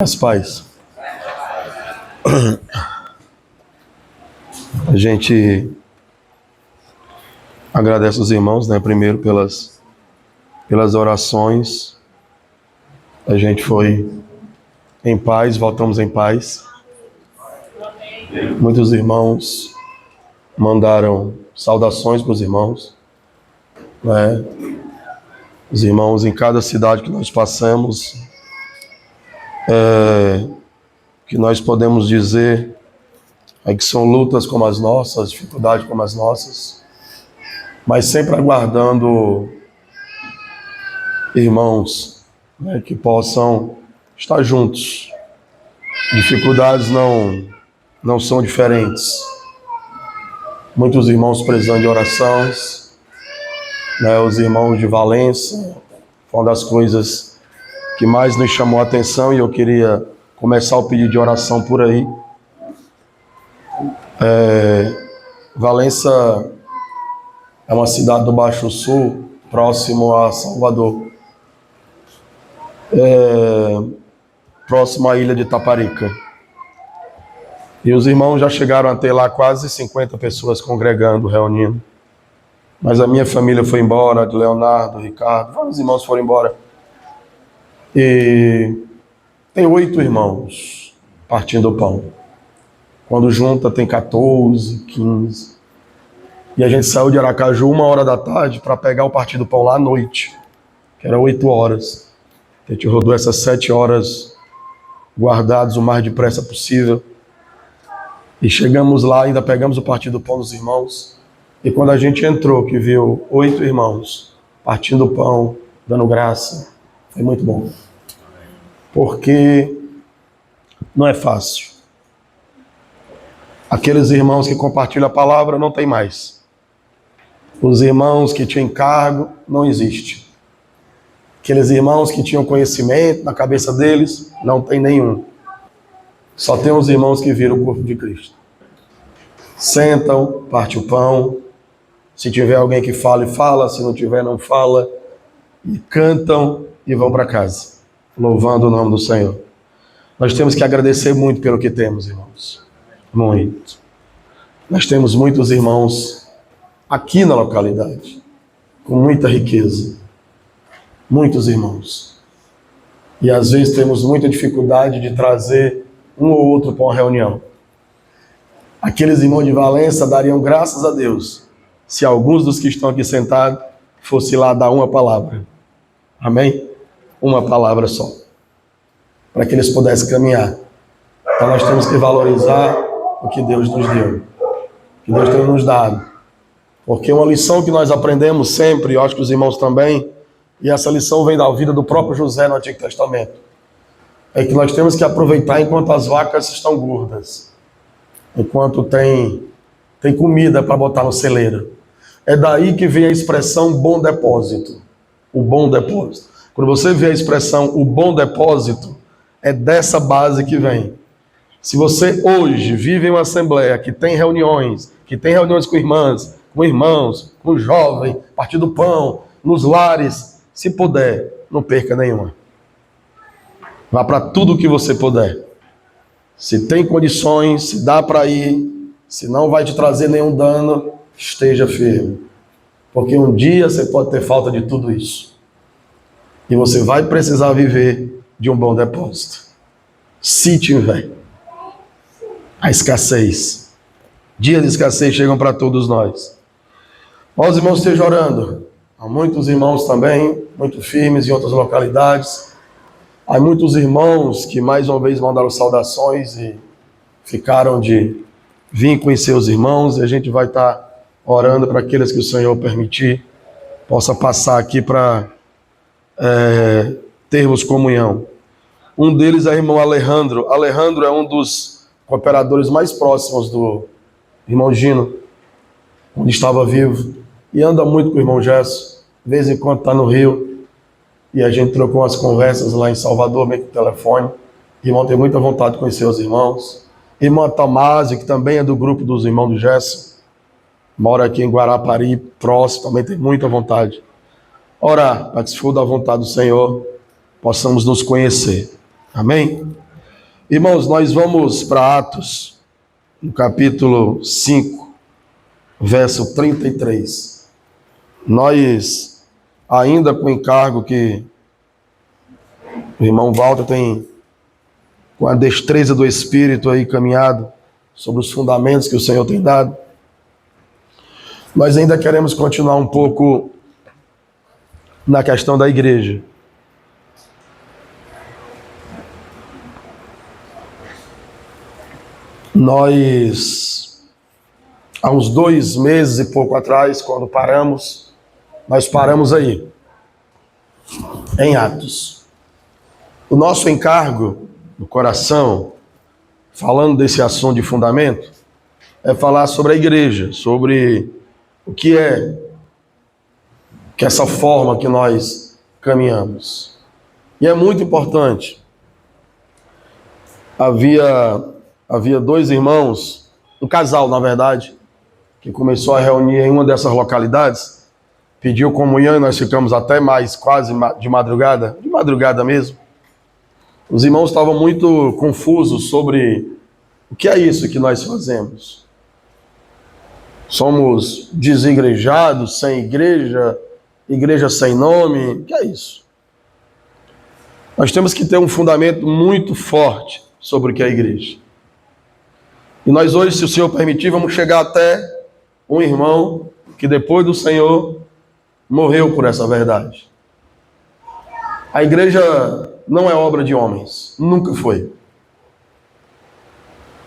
As pais. A gente agradece os irmãos, né? Primeiro pelas orações. A gente foi em paz, voltamos em paz. Muitos irmãos mandaram saudações para os irmãos, né? Os irmãos em cada cidade que nós passamos, que nós podemos dizer que são lutas como as nossas, dificuldades como as nossas, mas sempre aguardando irmãos, né, que possam estar juntos. Dificuldades não são diferentes. Muitos irmãos precisando de orações, né, os irmãos de Valença, foi uma das coisas que mais nos chamou a atenção, e eu queria começar o pedido de oração por aí. Valença é uma cidade do Baixo Sul, próximo a Salvador, próximo à ilha de Taparica. E os irmãos já chegaram a ter lá quase 50 pessoas congregando, reunindo. Mas a minha família foi embora, de Leonardo, Ricardo, vários irmãos foram embora. E tem 8 irmãos partindo o pão. Quando junta tem 14, 15. E a gente saiu de Aracaju 1h da tarde para pegar o partido do pão lá à noite, que era 8 horas. A gente rodou essas 7 horas guardados o mais depressa possível. E chegamos lá, ainda pegamos o partido do pão dos irmãos. E quando a gente entrou, que viu 8 irmãos partindo o pão, dando graça, foi muito bom. Porque não é fácil. Aqueles irmãos que compartilham a palavra não tem mais. Os irmãos que tinham encargo não existe. Aqueles irmãos que tinham conhecimento na cabeça deles, não tem nenhum. Só tem os irmãos que viram o corpo de Cristo. Sentam, parte o pão. Se tiver alguém que fala, fala. Se não tiver, não fala. E cantam e vão para casa, louvando o nome do Senhor. Nós temos que agradecer muito pelo que temos, irmãos. Muito. Nós temos muitos irmãos aqui na localidade, com muita riqueza. Muitos irmãos. E às vezes temos muita dificuldade de trazer um ou outro para uma reunião. Aqueles irmãos de Valença dariam graças a Deus se alguns dos que estão aqui sentados fossem lá dar uma palavra. Amém? Uma palavra só. Para que eles pudessem caminhar. Então nós temos que valorizar o que Deus nos deu. O que Deus tem nos dado. Porque uma lição que nós aprendemos sempre, eu acho que os irmãos também, e essa lição vem da vida do próprio José no Antigo Testamento, é que nós temos que aproveitar enquanto as vacas estão gordas, enquanto tem comida para botar no celeiro. É daí que vem a expressão bom depósito. O bom depósito. Quando você vê a expressão o bom depósito, é dessa base que vem. Se você hoje vive em uma assembleia que tem reuniões com irmãs, com irmãos, com jovens, partindo do pão, nos lares, se puder, não perca nenhuma. Vá para tudo o que você puder. Se tem condições, se dá para ir, se não vai te trazer nenhum dano, esteja firme. Porque um dia você pode ter falta de tudo isso. E você vai precisar viver de um bom depósito. Se tiver. A escassez. Dias de escassez chegam para todos nós. Ó, os irmãos estejam orando. Há muitos irmãos também, muito firmes em outras localidades. Há muitos irmãos que mais uma vez mandaram saudações e ficaram de vir conhecer os irmãos. E a gente vai estar orando para aqueles que o Senhor permitir, possa passar aqui para termos comunhão. Um deles é o irmão Alejandro. Alejandro é um dos cooperadores mais próximos do irmão Gino, onde estava vivo. E anda muito com o irmão Gesso. De vez em quando está no Rio. E a gente trocou umas conversas lá em Salvador, meio que telefone. O irmão tem muita vontade de conhecer os irmãos. Irmã Tomásio, que também é do grupo dos irmãos do Gesso. Mora aqui em Guarapari, próximo, também tem muita vontade. Orar, para que se for da vontade do Senhor, possamos nos conhecer. Amém? Irmãos, nós vamos para Atos, no capítulo 5, verso 33. Nós, ainda com o encargo que o irmão Walter tem, com a destreza do Espírito aí caminhado sobre os fundamentos que o Senhor tem dado, nós ainda queremos continuar um pouco na questão da igreja. Nós, há uns 2 meses e pouco atrás, quando nós paramos aí, em Atos. O nosso encargo no coração, falando desse assunto de fundamento, é falar sobre a igreja, sobre o que é que essa forma que nós caminhamos. E é muito importante. Havia 2 irmãos, um casal, na verdade, que começou a reunir em uma dessas localidades, pediu comunhão e nós ficamos até mais, quase de madrugada mesmo. Os irmãos estavam muito confusos sobre o que é isso que nós fazemos. Somos desigrejados, sem igreja, igreja sem nome, o que é isso? Nós temos que ter um fundamento muito forte sobre o que é a igreja. E nós hoje, se o Senhor permitir, vamos chegar até um irmão que depois do Senhor morreu por essa verdade. A igreja não é obra de homens, nunca foi.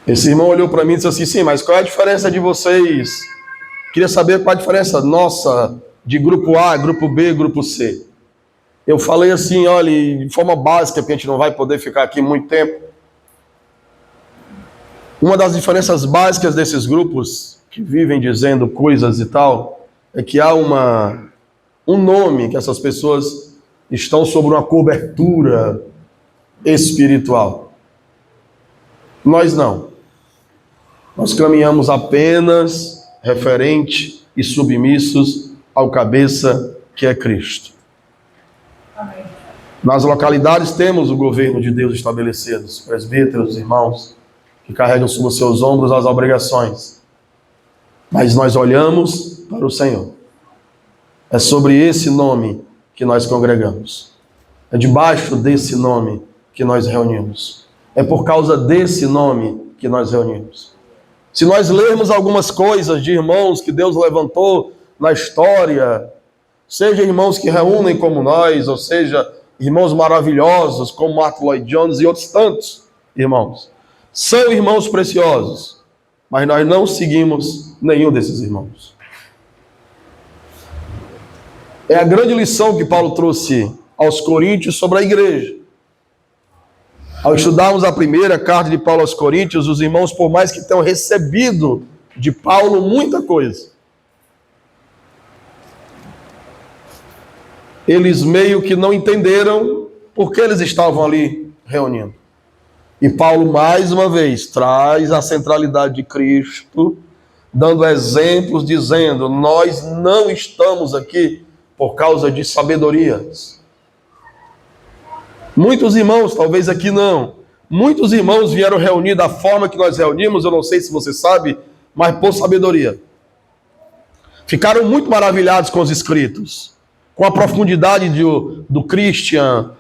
Esse irmão olhou para mim e disse assim, sim, mas qual é a diferença de vocês? Queria saber qual é a diferença nossa de grupo A, grupo B, grupo C. Eu falei assim, olha, de forma básica, porque a gente não vai poder ficar aqui muito tempo. Uma das diferenças básicas desses grupos que vivem dizendo coisas e tal, é que há um nome que essas pessoas estão sobre uma cobertura espiritual. Nós não. Nós caminhamos apenas referente e submissos ao cabeça que é Cristo. Amém. Nas localidades temos o governo de Deus estabelecido, os presbíteros, os irmãos, que carregam sobre os seus ombros as obrigações. Mas nós olhamos para o Senhor. É sobre esse nome que nós congregamos. É debaixo desse nome que nós reunimos. É por causa desse nome que nós reunimos. Se nós lermos algumas coisas de irmãos que Deus levantou na história, seja irmãos que reúnem como nós, ou seja, irmãos maravilhosos como Martin Lloyd Jones e outros tantos irmãos, são irmãos preciosos, mas nós não seguimos nenhum desses irmãos. É a grande lição que Paulo trouxe aos Coríntios sobre a igreja. Ao estudarmos a primeira carta de Paulo aos Coríntios, os irmãos, por mais que tenham recebido de Paulo muita coisa, eles meio que não entenderam por que eles estavam ali reunindo. E Paulo, mais uma vez, traz a centralidade de Cristo, dando exemplos, dizendo, nós não estamos aqui por causa de sabedorias. Muitos irmãos, talvez aqui não, muitos irmãos vieram reunir da forma que nós reunimos, eu não sei se você sabe, mas por sabedoria. Ficaram muito maravilhados com os escritos, com a profundidade do Christian,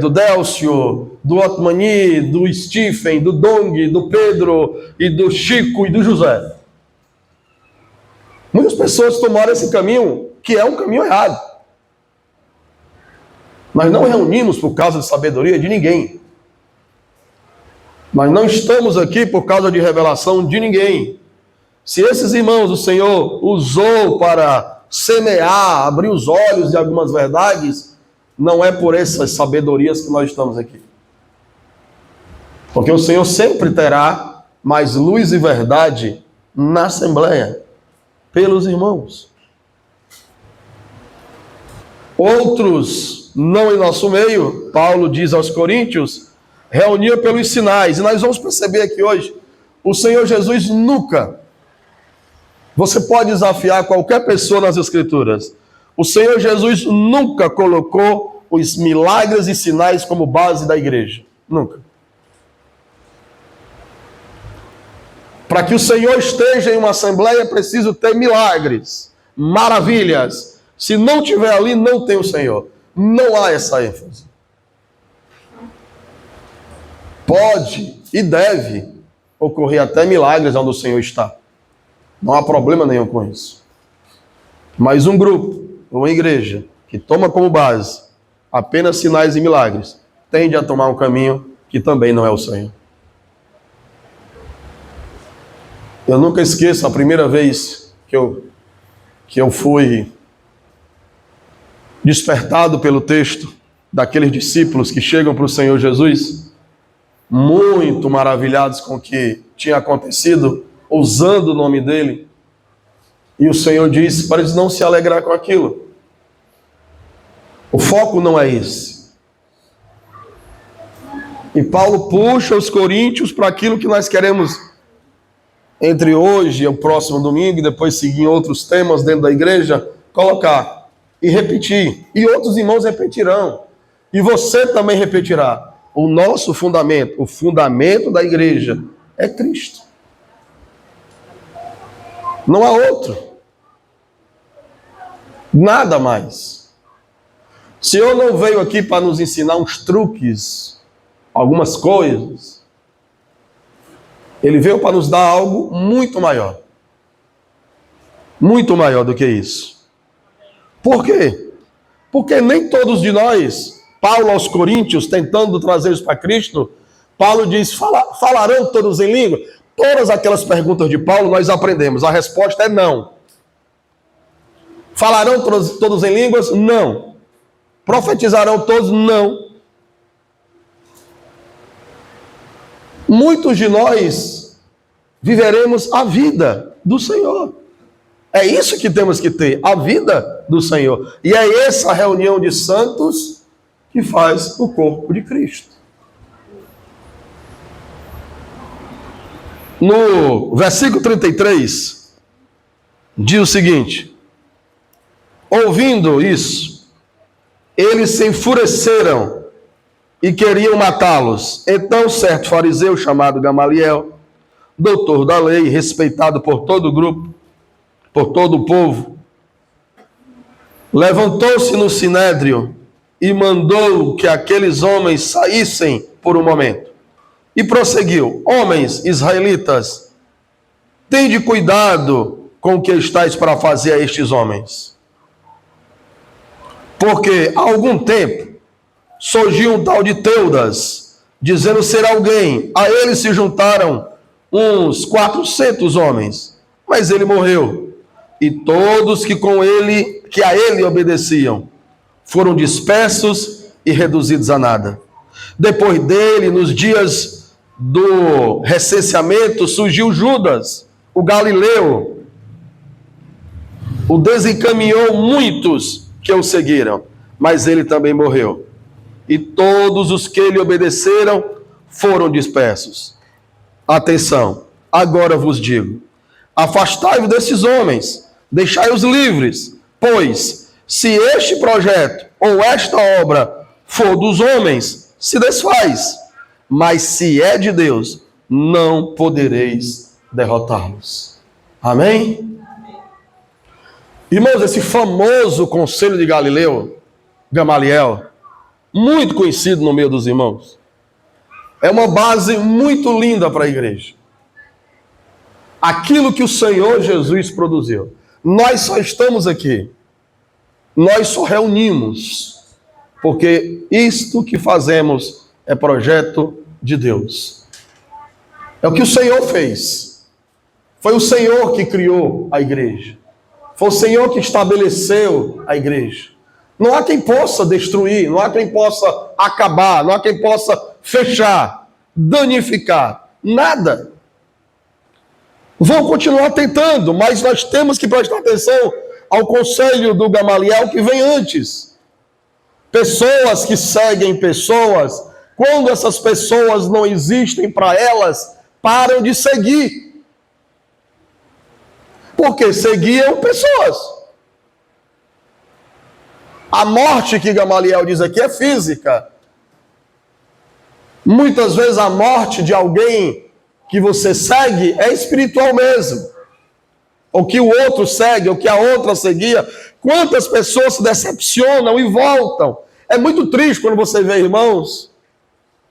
do Délcio, do Otmani, do Stephen, do Dong, do Pedro, e do Chico e do José. Muitas pessoas tomaram esse caminho, que é um caminho errado. Nós não reunimos por causa de sabedoria de ninguém. Nós não estamos aqui por causa de revelação de ninguém. Se esses irmãos o Senhor usou para semear, abrir os olhos de algumas verdades, não é por essas sabedorias que nós estamos aqui. Porque o Senhor sempre terá mais luz e verdade na Assembleia, pelos irmãos. Outros, não em nosso meio, Paulo diz aos Coríntios, reuniam pelos sinais. E nós vamos perceber aqui hoje, o Senhor Jesus nunca, você pode desafiar qualquer pessoa nas Escrituras, o Senhor Jesus nunca colocou os milagres e sinais como base da igreja. Nunca. Para que o Senhor esteja em uma assembleia, é preciso ter milagres, maravilhas. Se não tiver ali, não tem o Senhor. Não há essa ênfase. Pode e deve ocorrer até milagres onde o Senhor está. Não há problema nenhum com isso. Mas um grupo, uma igreja, que toma como base apenas sinais e milagres, tende a tomar um caminho que também não é o Senhor. Eu nunca esqueço a primeira vez que eu fui despertado pelo texto daqueles discípulos que chegam para o Senhor Jesus, muito maravilhados com o que tinha acontecido, usando o nome dele. E o Senhor disse para eles não se alegrar com aquilo. O foco não é esse. E Paulo puxa os coríntios para aquilo que nós queremos, entre hoje e o próximo domingo, e depois seguir em outros temas dentro da igreja, colocar e repetir. E outros irmãos repetirão. E você também repetirá. O nosso fundamento, o fundamento da igreja é Cristo. Não há outro. Nada mais. O Senhor não veio aqui para nos ensinar uns truques, algumas coisas. Ele veio para nos dar algo muito maior. Muito maior do que isso. Por quê? Porque nem todos de nós, Paulo aos Coríntios, tentando trazê-los para Cristo, Paulo diz, falarão todos em língua? Todas aquelas perguntas de Paulo nós aprendemos. A resposta é não. Falarão todos em línguas? Não. Profetizarão todos? Não. Muitos de nós viveremos a vida do Senhor. É isso que temos que ter, a vida do Senhor. E é essa reunião de santos que faz o corpo de Cristo. No versículo 33, diz o seguinte: ouvindo isso, eles se enfureceram e queriam matá-los. Então, certo fariseu chamado Gamaliel, doutor da lei, respeitado por todo o grupo, por todo o povo, levantou-se no sinédrio e mandou que aqueles homens saíssem por um momento. E prosseguiu: homens israelitas, tende cuidado com o que estáis para fazer a estes homens. Porque há algum tempo surgiu um tal de Teudas, dizendo ser alguém. A ele se juntaram uns 400 homens, mas ele morreu. E todos que a ele obedeciam foram dispersos e reduzidos a nada. Depois dele, nos dias do recenseamento, surgiu Judas, o Galileu. O desencaminhou muitos que o seguiram, mas ele também morreu. E todos os que lhe obedeceram foram dispersos. Atenção, agora vos digo: afastai-vos desses homens, deixai-os livres, pois se este projeto ou esta obra for dos homens, se desfaz, mas se é de Deus, não podereis derrotá-los. Amém? Irmãos, esse famoso conselho de Gamaliel, muito conhecido no meio dos irmãos, é uma base muito linda para a igreja. Aquilo que o Senhor Jesus produziu. Nós só estamos aqui, nós só reunimos, porque isto que fazemos é projeto de Deus. É o que o Senhor fez. Foi o Senhor que criou a igreja. Foi o Senhor que estabeleceu a igreja. Não há quem possa destruir, não há quem possa acabar, não há quem possa fechar, danificar, nada. Vão continuar tentando, mas nós temos que prestar atenção ao conselho do Gamaliel que vem antes. Pessoas que seguem pessoas, quando essas pessoas não existem para elas, param de seguir. Porque seguiam pessoas. A morte que Gamaliel diz aqui é física. Muitas vezes a morte de alguém que você segue é espiritual mesmo. O que o outro segue, o que a outra seguia. Quantas pessoas se decepcionam e voltam. É muito triste quando você vê irmãos,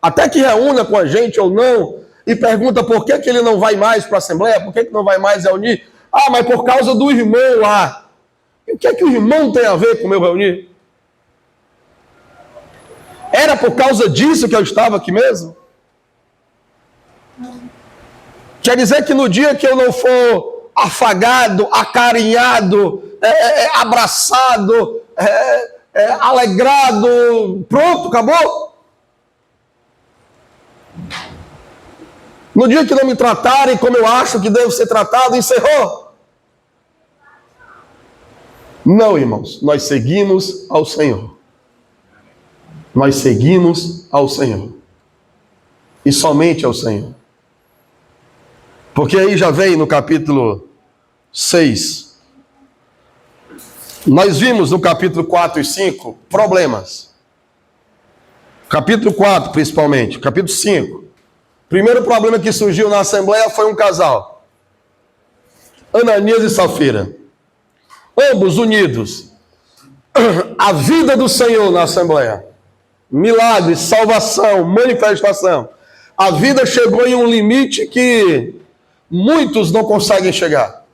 até que reúna com a gente ou não, e pergunta por que ele não vai mais para a Assembleia, por que não vai mais reunir. Ah, mas por causa do irmão lá. E o que é que o irmão tem a ver com o meu reunir? Era por causa disso que eu estava aqui mesmo? Quer dizer que no dia que eu não for afagado, acarinhado, abraçado, alegrado, pronto, acabou? No dia que não me tratarem como eu acho que devo ser tratado, encerrou? Não, irmãos, nós seguimos ao Senhor. Nós seguimos ao Senhor. E somente ao Senhor. Porque aí já vem no capítulo 6. Nós vimos no capítulo 4 e 5 problemas. Capítulo 4, principalmente. Capítulo 5. Primeiro problema que surgiu na Assembleia foi um casal. Ananias e Safira. Ambos unidos. A vida do Senhor na Assembleia. Milagre, salvação, manifestação. A vida chegou em um limite que muitos não conseguem chegar.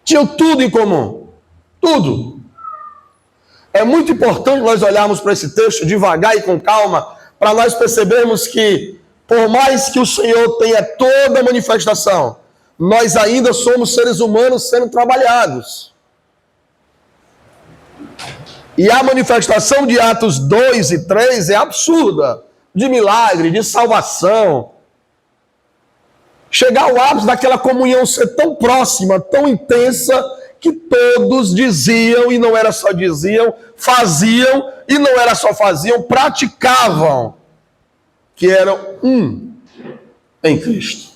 Tinham tudo em comum. Tudo. É muito importante nós olharmos para esse texto devagar e com calma, para nós percebermos que, por mais que o Senhor tenha toda a manifestação, nós ainda somos seres humanos sendo trabalhados. E a manifestação de Atos 2 e 3 é absurda. De milagre, de salvação. Chegar ao ápice daquela comunhão ser tão próxima, tão intensa, que todos diziam, e não era só diziam, faziam, e não era só faziam, praticavam, que eram um em Cristo.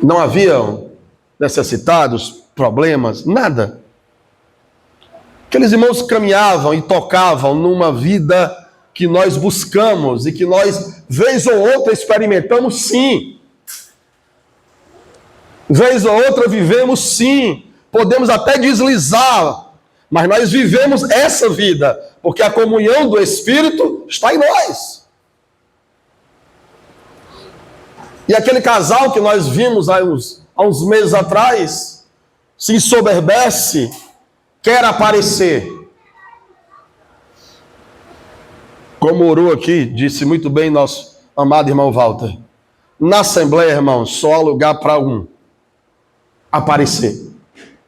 Não haviam necessitados, problemas, nada. Aqueles irmãos caminhavam e tocavam numa vida que nós buscamos e que nós, vez ou outra, experimentamos, sim. Vez ou outra, vivemos, sim. Podemos até deslizar, mas nós vivemos essa vida, porque a comunhão do Espírito está em nós. E aquele casal que nós vimos há uns meses atrás, se ensoberbece, quer aparecer. Como orou aqui, disse muito bem nosso amado irmão Walter. Na Assembleia, irmão, só há lugar para um. Aparecer.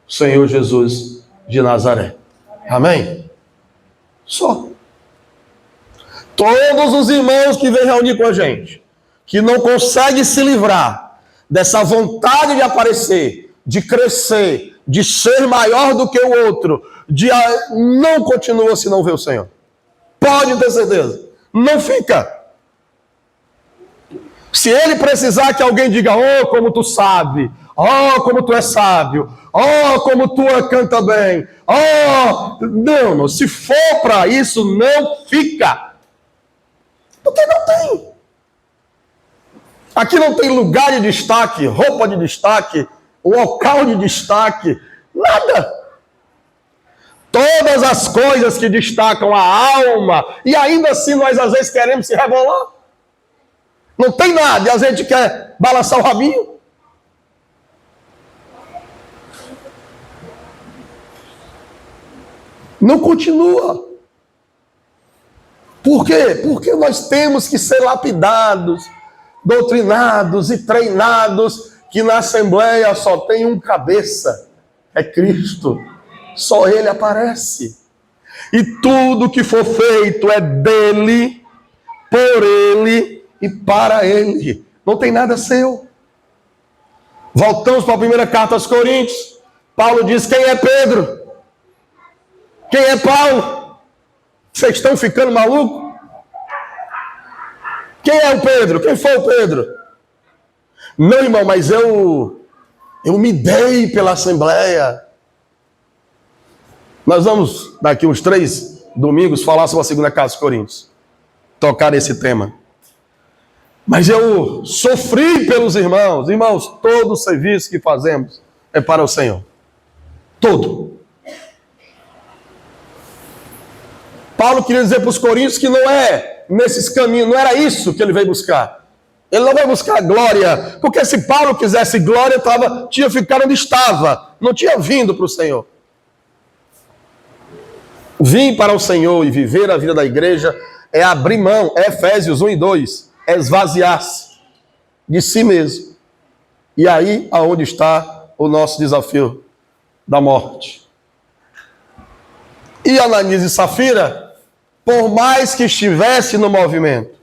O Senhor Jesus de Nazaré. Amém? Só. Todos os irmãos que vêm reunir com a gente, que não conseguem se livrar dessa vontade de aparecer, de crescer, de ser maior do que o outro, não continua se não vê o Senhor. Pode ter certeza. Não fica. Se ele precisar que alguém diga, oh, como tu sabe, oh, como tu é sábio, oh, como tu canta bem, oh, não, se for para isso, não fica. Porque não tem. Aqui não tem lugar de destaque, roupa de destaque, local de destaque, nada. Todas as coisas que destacam a alma, e ainda assim nós às vezes queremos se rebolar. Não tem nada, e a gente quer balançar o rabinho. Não continua. Por quê? Porque nós temos que ser lapidados, doutrinados e treinados, que na Assembleia só tem um cabeça, é Cristo. Só Ele aparece. E tudo que for feito é dele, por Ele e para Ele. Não tem nada seu. Voltamos para a primeira carta aos Coríntios. Paulo diz, quem é Pedro? Quem é Paulo? Vocês estão ficando malucos? Quem é o Pedro? Quem foi o Pedro? Não, irmão, mas eu me dei pela Assembleia. Nós vamos, daqui uns 3 domingos, falar sobre a segunda carta aos Coríntios. Tocar esse tema. Mas eu sofri pelos irmãos. Irmãos, todo o serviço que fazemos é para o Senhor. Todo. Paulo queria dizer para os coríntios que não é nesses caminhos, não era isso que ele veio buscar. Ele não vai buscar glória, porque se Paulo quisesse glória, tinha ficado onde estava, não tinha vindo para o Senhor. Vir para o Senhor e viver a vida da igreja é abrir mão, é Efésios 1 e 2, é esvaziar-se de si mesmo. E aí aonde está o nosso desafio da morte. E Ananias e Safira, por mais que estivesse no movimento,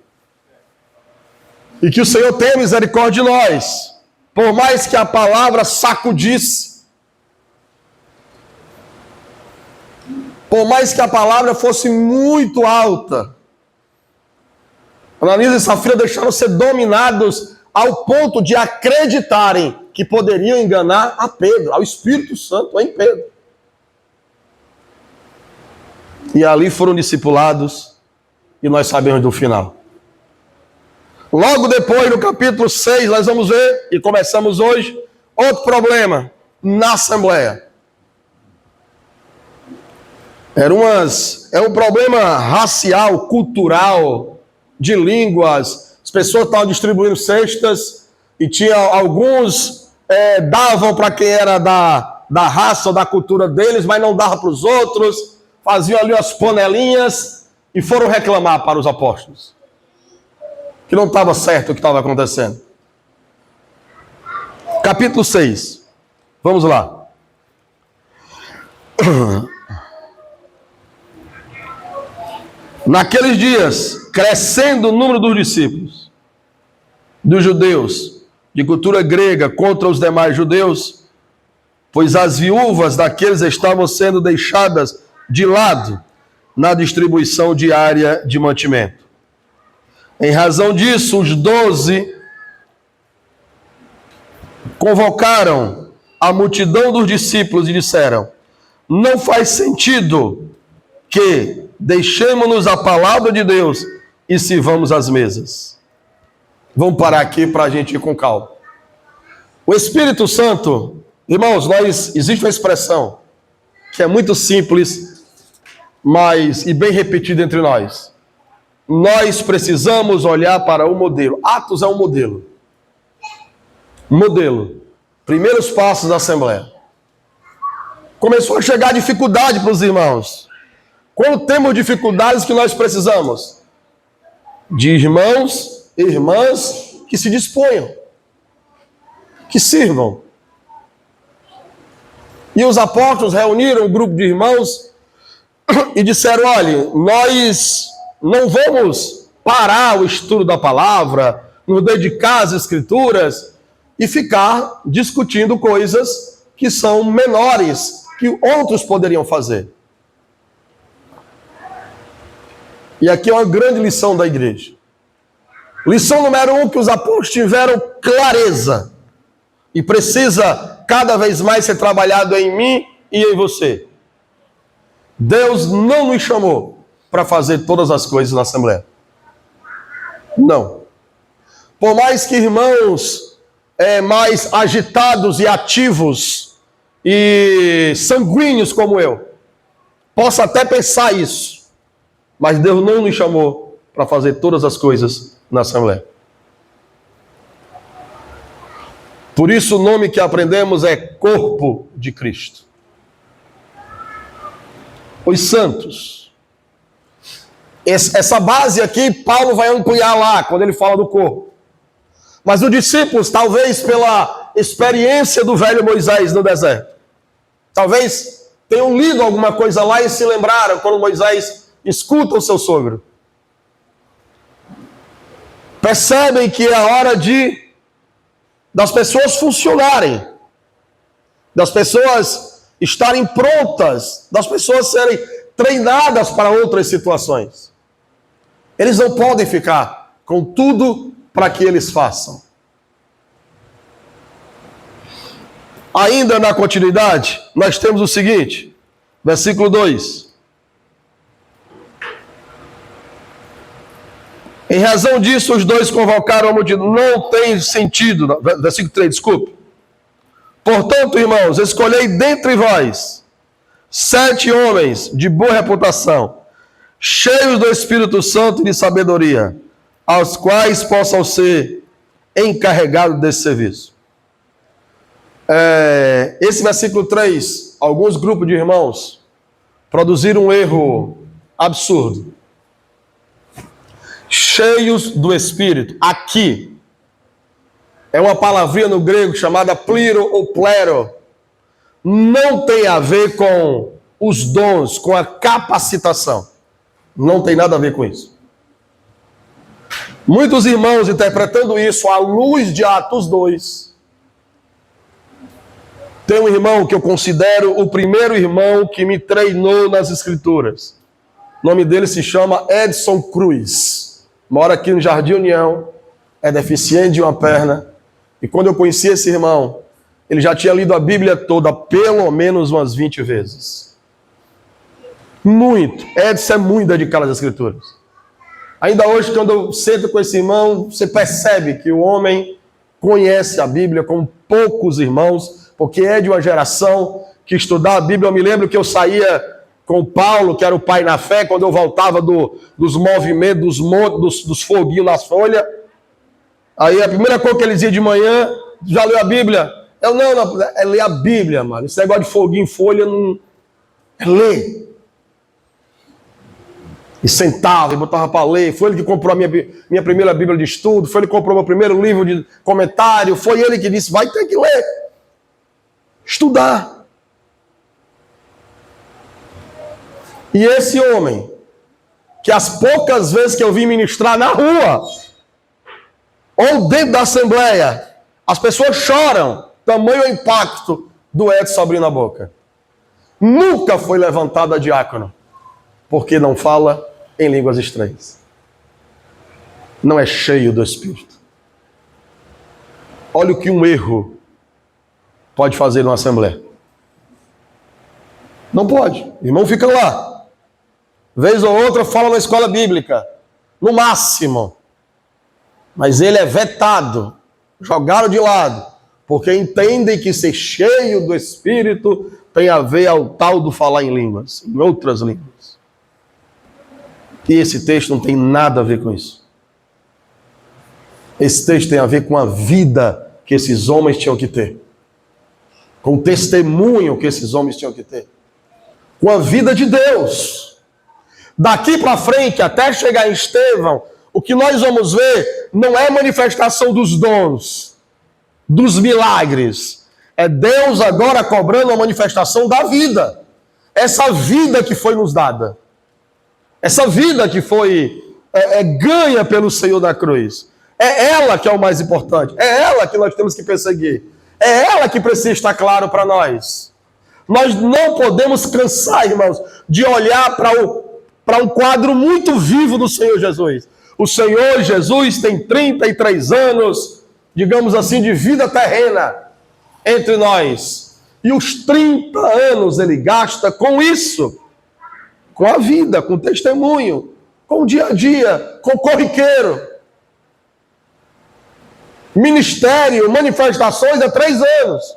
e que o Senhor tenha misericórdia de nós, por mais que a palavra sacudisse, por mais que a palavra fosse muito alta, Ananias e Safira deixaram ser dominados ao ponto de acreditarem que poderiam enganar a Pedro, ao Espírito Santo em Pedro. E ali foram discipulados, e nós sabemos do final. Logo depois, no capítulo 6, nós vamos ver, e começamos hoje, outro problema na Assembleia. É um problema racial, cultural, de línguas. As pessoas estavam distribuindo cestas, e tinha alguns davam para quem era da raça ou da cultura deles, mas não dava para os outros. Faziam ali as panelinhas e foram reclamar para os apóstolos que não estava certo o que estava acontecendo. Capítulo 6. Vamos lá. Naqueles dias, crescendo o número dos discípulos, dos judeus, de cultura grega contra os demais judeus, pois as viúvas daqueles estavam sendo deixadas de lado na distribuição diária de mantimento. Em razão disso, os 12 convocaram a multidão dos discípulos e disseram: não faz sentido que deixemos-nos a palavra de Deus e sirvamos as mesas. Vamos parar aqui para a gente ir com calma. O Espírito Santo, irmãos, existe uma expressão que é muito simples, mas e bem repetida entre nós. Nós precisamos olhar para o modelo. Atos é um modelo. Modelo. Primeiros passos da Assembleia. Começou a chegar dificuldade para os irmãos. Quando temos dificuldades, que nós precisamos? De irmãos e irmãs que se disponham, que sirvam. E os apóstolos reuniram um grupo de irmãos e disseram: olha, nós não vamos parar o estudo da palavra, nos dedicar às escrituras e ficar discutindo coisas que são menores, que outros poderiam fazer. E aqui é uma grande lição da igreja. Lição número 1, que os apóstolos tiveram clareza. E precisa cada vez mais ser trabalhado em mim e em você. Deus não nos chamou para fazer todas as coisas na Assembleia. Não. Por mais que irmãos mais agitados e ativos e sanguíneos como eu possa até pensar isso, mas Deus não nos chamou para fazer todas as coisas na Assembleia. Por isso o nome que aprendemos é Corpo de Cristo. Os santos. Essa base aqui, Paulo vai ampliar lá, quando ele fala do corpo. Mas os discípulos, talvez pela experiência do velho Moisés no deserto, talvez tenham lido alguma coisa lá e se lembraram quando Moisés escuta o seu sogro. Percebem que é a hora das pessoas funcionarem, das pessoas estarem prontas, das pessoas serem treinadas para outras situações. Eles não podem ficar com tudo para que eles façam. Ainda na continuidade, nós temos o seguinte, versículo 2. Em razão disso, os dois convocaram a multidão. Não tem sentido. Versículo 3, desculpe. Portanto, irmãos, escolhei dentre vós 7 homens de boa reputação, cheios do Espírito Santo e de sabedoria, aos quais possam ser encarregados desse serviço. Esse versículo 3, alguns grupos de irmãos produziram um erro absurdo. Cheios do Espírito. Aqui é uma palavrinha no grego chamada pliro ou plero. Não tem a ver com os dons, com a capacitação. Não tem nada a ver com isso. Muitos irmãos interpretando isso à luz de Atos 2. Tem um irmão que eu considero o primeiro irmão que me treinou nas Escrituras. O nome dele se chama Edson Cruz. Mora aqui no Jardim União, é deficiente de uma perna. E quando eu conheci esse irmão, ele já tinha lido a Bíblia toda pelo menos umas 20 vezes. Muito. Edson é muito dedicado às Escrituras. Ainda hoje, quando eu sento com esse irmão, você percebe que o homem conhece a Bíblia como poucos irmãos, porque é de uma geração que estudar a Bíblia. Eu me lembro que eu saía com o Paulo, que era o pai na fé, quando eu voltava dos movimentos, dos foguinhos nas folhas. Aí a primeira coisa que ele dizia de manhã: já leu a Bíblia? Eu não, é ler a Bíblia, mano. Esse negócio de foguinho em folha não é ler. E sentava e botava para ler. Foi ele que comprou a minha primeira Bíblia de estudo, foi ele que comprou meu primeiro livro de comentário, foi ele que disse: vai ter que ler, estudar. E esse homem, que as poucas vezes que eu vi ministrar na rua, ou dentro da assembleia, as pessoas choram, tamanho o impacto do Edson abrindo a boca. Nunca foi levantado a diácono, porque não fala em línguas estranhas. Não é cheio do Espírito. Olha o que um erro pode fazer numa assembleia. Não pode. O irmão fica lá. Vez ou outra fala na escola bíblica, no máximo. Mas ele é vetado, jogado de lado, porque entendem que ser cheio do Espírito tem a ver ao tal do falar em línguas, em outras línguas. E esse texto não tem nada a ver com isso. Esse texto tem a ver com a vida que esses homens tinham que ter, com o testemunho que esses homens tinham que ter, com a vida de Deus. Daqui para frente, até chegar em Estevão, o que nós vamos ver não é manifestação dos dons, dos milagres. É Deus agora cobrando a manifestação da vida. Essa vida que foi nos dada. Essa vida que foi ganha pelo Senhor da cruz. É ela que é o mais importante. É ela que nós temos que perseguir. É ela que precisa estar claro para nós. Nós não podemos cansar, irmãos, de olhar para um quadro muito vivo do Senhor Jesus. O Senhor Jesus tem 33 anos, digamos assim, de vida terrena entre nós. E os 30 anos ele gasta com isso, com a vida, com o testemunho, com o dia a dia, com o corriqueiro. Ministério, manifestações há 3 anos.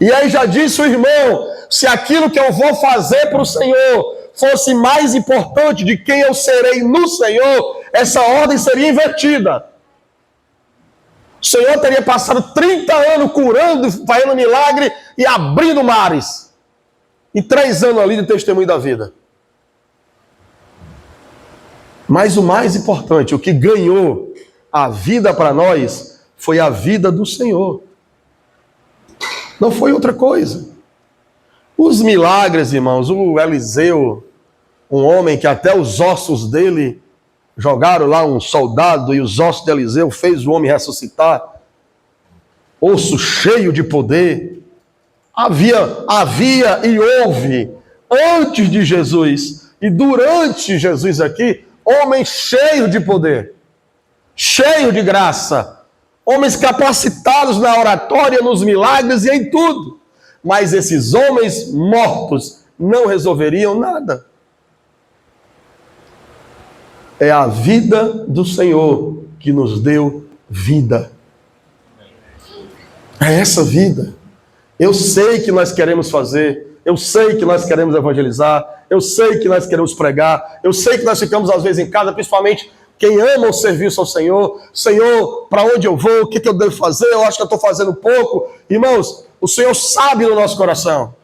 E aí já disse o irmão, se aquilo que eu vou fazer para o Senhor fosse mais importante de quem eu serei no Senhor, essa ordem seria invertida. O Senhor teria passado 30 anos curando, fazendo milagre e abrindo mares. E 3 anos ali de testemunho da vida. Mas o mais importante, o que ganhou a vida para nós, foi a vida do Senhor. Não foi outra coisa. Os milagres, irmãos, o Eliseu, um homem que até os ossos dele, jogaram lá um soldado e os ossos de Eliseu fez o homem ressuscitar, osso cheio de poder. Havia e houve, antes de Jesus e durante Jesus aqui, homens cheios de poder, cheios de graça, homens capacitados na oratória, nos milagres e em tudo. Mas esses homens mortos não resolveriam nada. É a vida do Senhor que nos deu vida. É essa vida. Eu sei que nós queremos fazer, eu sei que nós queremos evangelizar, eu sei que nós queremos pregar, eu sei que nós ficamos às vezes em casa, principalmente quem ama o serviço ao Senhor. Senhor, para onde eu vou? O que eu devo fazer? Eu acho que eu estou fazendo pouco. Irmãos, o Senhor sabe no nosso coração.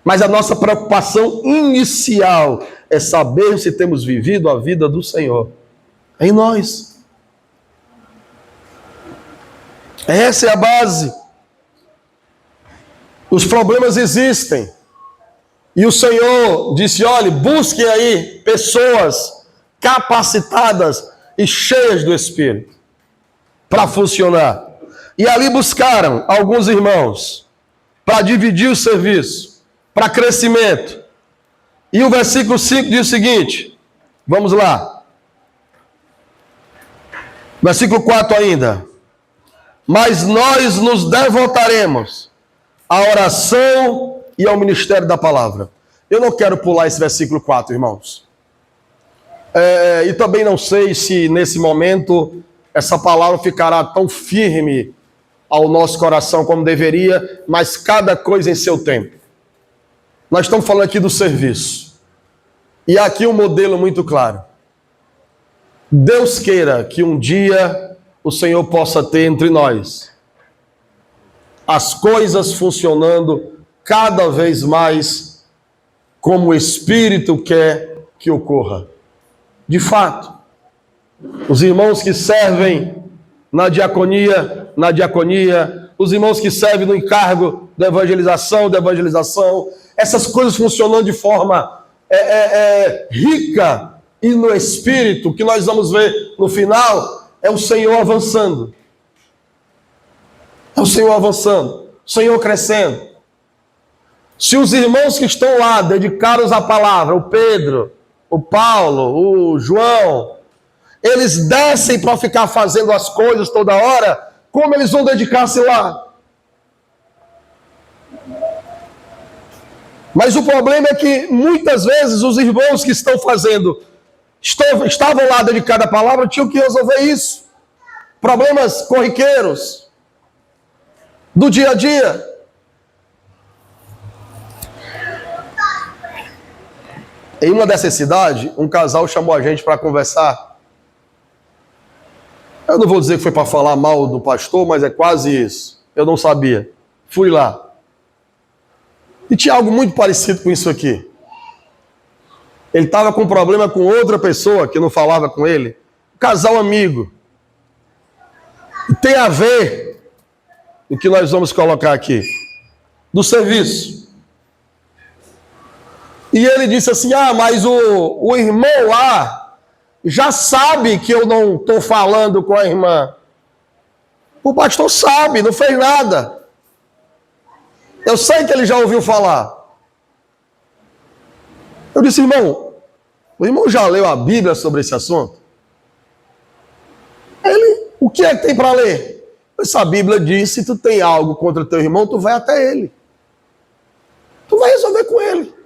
Mas a nossa preocupação inicial é saber se temos vivido a vida do Senhor em nós. Essa é a base. Os problemas existem. E o Senhor disse, olhe, busquem aí pessoas capacitadas e cheias do Espírito para funcionar. E ali buscaram alguns irmãos para dividir o serviço, para crescimento. E o versículo 5 diz o seguinte, vamos lá. Versículo 4 ainda. Mas nós nos devotaremos à oração e ao ministério da palavra. Eu não quero pular esse versículo 4, irmãos. E também não sei se nesse momento essa palavra ficará tão firme ao nosso coração como deveria, mas cada coisa em seu tempo. Nós estamos falando aqui do serviço. E há aqui um modelo muito claro. Deus queira que um dia o Senhor possa ter entre nós as coisas funcionando cada vez mais como o Espírito quer que ocorra. De fato, os irmãos que servem na diaconia, os irmãos que servem no encargo da evangelização, essas coisas funcionando de forma rica e no Espírito, que nós vamos ver no final, é o Senhor avançando. É o Senhor avançando, o Senhor crescendo. Se os irmãos que estão lá dedicados à palavra, o Pedro, o Paulo, o João, eles descem para ficar fazendo as coisas toda hora, como eles vão dedicar-se lá? Mas o problema é que muitas vezes os irmãos que estavam lá dedicados à palavra, tinham que resolver isso. Problemas corriqueiros do dia a dia. Em uma dessas cidades, um casal chamou a gente para conversar. Eu não vou dizer que foi para falar mal do pastor, mas é quase isso. Eu não sabia. Fui lá. E tinha algo muito parecido com isso aqui. Ele estava com um problema com outra pessoa que não falava com ele. Um casal amigo. E tem a ver o que nós vamos colocar aqui. Do serviço. E ele disse assim, mas o irmão lá já sabe que eu não estou falando com a irmã. O pastor sabe, não fez nada. Eu sei que ele já ouviu falar. Eu disse, irmão, o irmão já leu a Bíblia sobre esse assunto? O que é que tem para ler? Essa Bíblia diz, se tu tem algo contra teu irmão, tu vai até ele. Tu vai resolver com ele.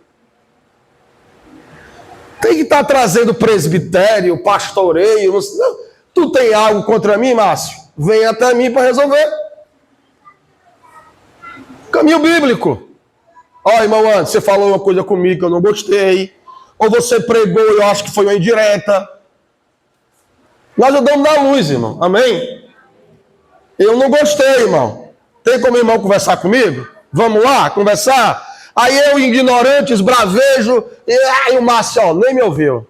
Tem que estar trazendo presbitério, pastoreio. Não. Tu tem algo contra mim, Márcio? Vem até mim para resolver. Caminho bíblico. Irmão Anderson, você falou uma coisa comigo que eu não gostei. Ou você pregou e eu acho que foi uma indireta. Nós andamos na luz, irmão. Amém? Eu não gostei, irmão. Tem como o irmão conversar comigo? Vamos lá, conversar? Aí eu, ignorante, esbravejo, e o Márcio, nem me ouviu.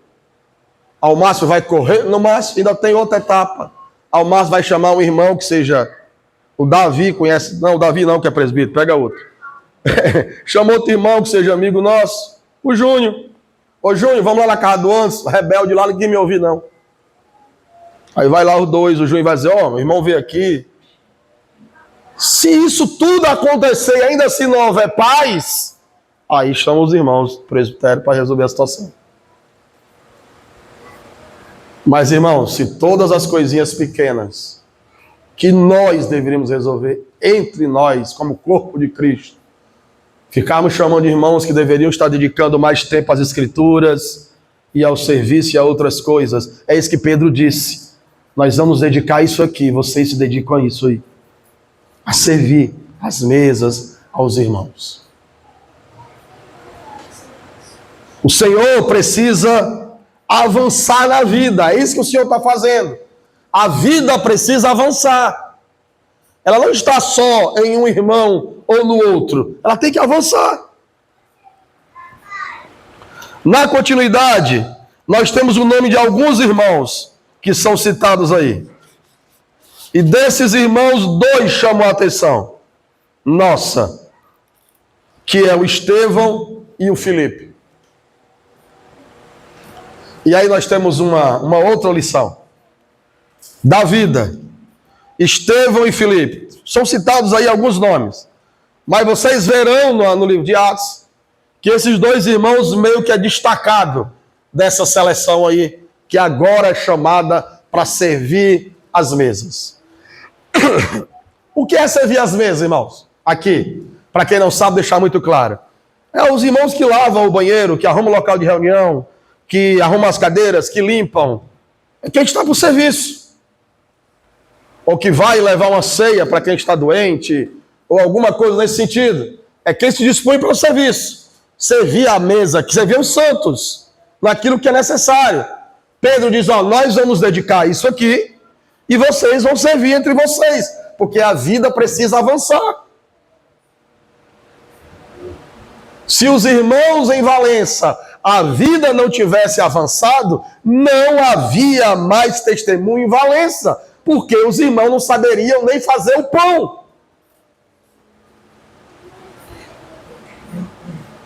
O Márcio vai correr, no Márcio ainda tem outra etapa. O Márcio vai chamar um irmão que seja, o Davi, conhece, não, o Davi não, que é presbítero, pega outro. Chama outro irmão que seja amigo nosso, o Júnior. Ô Júnior, vamos lá na casa do Anderson, rebelde lá, ninguém me ouviu não. Aí vai lá os dois, o Júnior vai dizer, meu irmão veio aqui. Se isso tudo acontecer e ainda assim não houver paz, aí chamam os irmãos do presbitério para resolver a situação. Mas, irmãos, se todas as coisinhas pequenas que nós deveríamos resolver entre nós, como corpo de Cristo, ficarmos chamando de irmãos que deveriam estar dedicando mais tempo às Escrituras, e ao serviço e a outras coisas. É isso que Pedro disse. Nós vamos dedicar a isso aqui, vocês se dedicam a isso aí. A servir as mesas aos irmãos. O Senhor precisa avançar na vida, é isso que o Senhor está fazendo. A vida precisa avançar. Ela não está só em um irmão ou no outro, ela tem que avançar. Na continuidade, nós temos o nome de alguns irmãos que são citados aí. E desses irmãos, 2 chamam a atenção nossa, que é o Estevão e o Filipe. E aí nós temos uma outra lição. Da vida, Estevão e Filipe. São citados aí alguns nomes. Mas vocês verão no livro de Atos que esses 2 irmãos meio que é destacado dessa seleção aí, que agora é chamada para servir as mesas. O que é servir as mesas, irmãos? Aqui, para quem não sabe, deixar muito claro. É os irmãos que lavam o banheiro, que arrumam o local de reunião, que arrumam as cadeiras, que limpam. É quem está para o serviço. Ou que vai levar uma ceia para quem está doente, ou alguma coisa nesse sentido. É quem se dispõe para o serviço. Servir a mesa, que servir os santos, naquilo que é necessário. Pedro diz, nós vamos dedicar isso aqui, e vocês vão servir entre vocês, porque a vida precisa avançar. Se os irmãos em Valença, a vida não tivesse avançado, não havia mais testemunho em Valença, porque os irmãos não saberiam nem fazer o pão.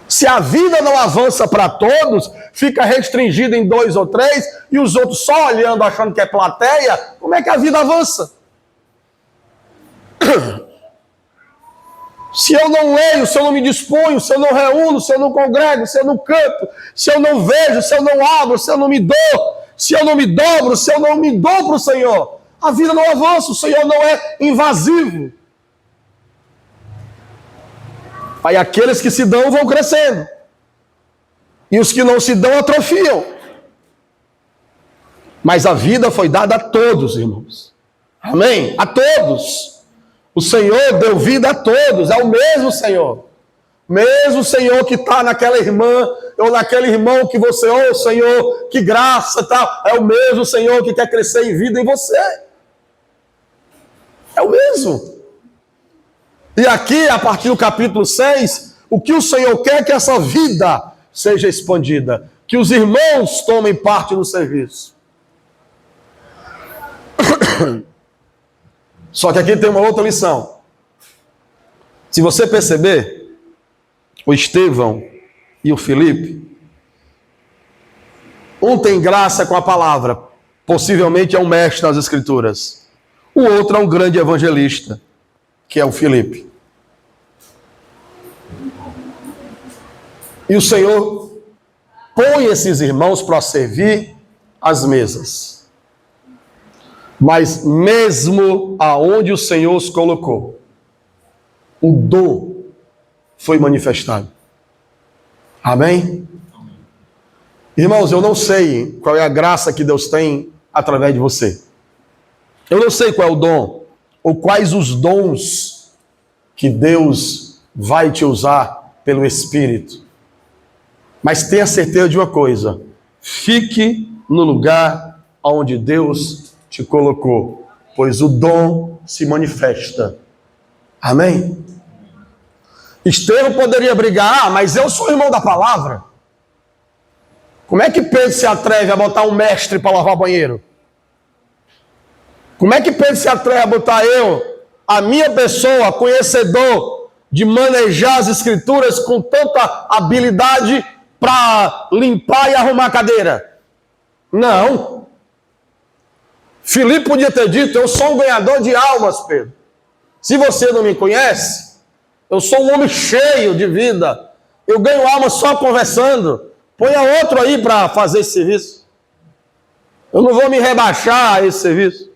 Se a vida não avança para todos, fica restringido em 2 ou 3, e os outros só olhando, achando que é plateia, como é que a vida avança? Se eu não leio, se eu não me disponho, se eu não reúno, se eu não congrego, se eu não canto, se eu não vejo, se eu não abro, se eu não me dou, se eu não me dobro, se eu não me dou para o Senhor, a vida não avança, o Senhor não é invasivo. Aí aqueles que se dão vão crescendo. E os que não se dão atrofiam. Mas a vida foi dada a todos, irmãos. Amém? A todos. O Senhor deu vida a todos. É o mesmo Senhor. Mesmo Senhor que está naquela irmã ou naquele irmão que você, Senhor, que graça e tal. É o mesmo Senhor que quer crescer em vida em você. É o mesmo. E aqui, a partir do capítulo 6, o que o Senhor quer é que essa vida seja expandida. Que os irmãos tomem parte no serviço. Só que aqui tem uma outra lição. Se você perceber, o Estevão e o Filipe, um tem graça com a palavra, possivelmente é um mestre nas Escrituras. O outro é um grande evangelista, que é o Filipe. E o Senhor põe esses irmãos para servir as mesas. Mas mesmo aonde o Senhor os colocou, o dom foi manifestado. Amém? Irmãos, eu não sei qual é a graça que Deus tem através de você. Eu não sei qual é o dom, ou quais os dons que Deus vai te usar pelo Espírito. Mas tenha certeza de uma coisa: fique no lugar onde Deus te colocou, pois o dom se manifesta. Amém? Estevão poderia brigar, mas eu sou irmão da palavra. Como é que Pedro se atreve a botar um mestre para lavar banheiro? Como é que Pedro se atreve a botar a minha pessoa, conhecedor de manejar as Escrituras com tanta habilidade para limpar e arrumar a cadeira? Não. Filipe podia ter dito: eu sou um ganhador de almas, Pedro. Se você não me conhece, eu sou um homem cheio de vida. Eu ganho almas só conversando. Ponha outro aí para fazer esse serviço. Eu não vou me rebaixar a esse serviço.